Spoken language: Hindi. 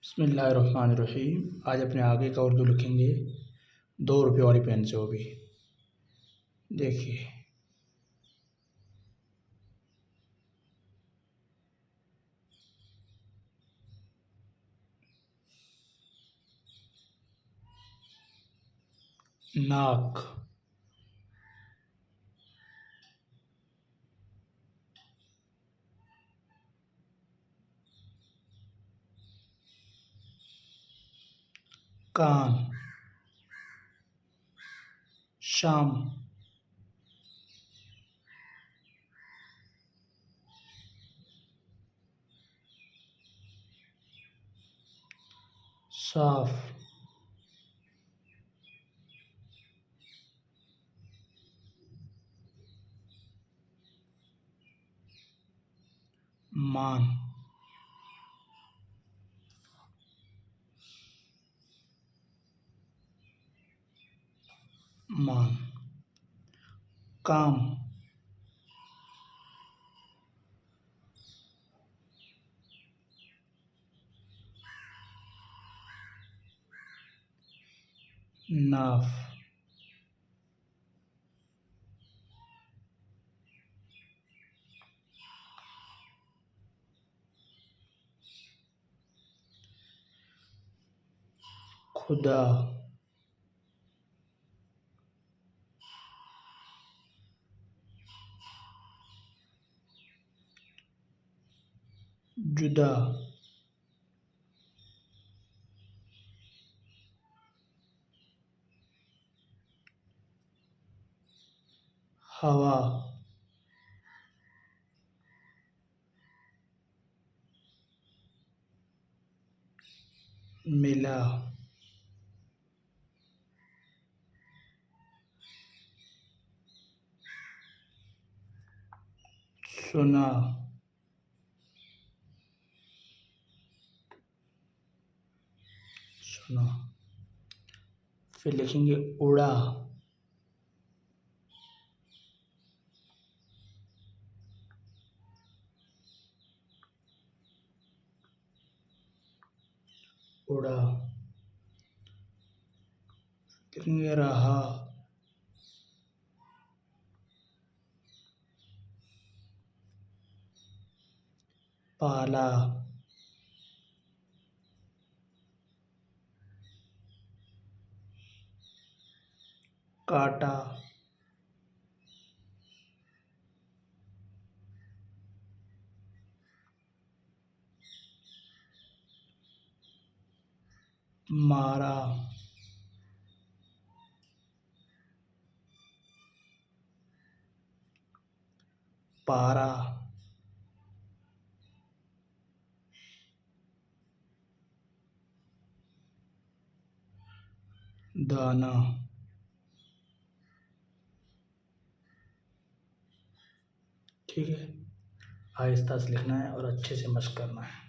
बिस्मिल्लाहिर्रहमानिर्रहीम। आज अपने आगे का उर्दू लिखेंगे 2 रुपये वाली पेन से। वो भी देखिए, नाक, कान, शाम, साफ, मान, मान, काम, नाफ, खुदा, जुदा, हवा, मिला, सुना, सुना। फिर लिखेंगे उड़ा, उड़ा। लिखेंगे रहा, पाला, काटा, मारा, पारा, दाना। ठीक है, आहिस्ता से लिखना है और अच्छे से मशक करना है।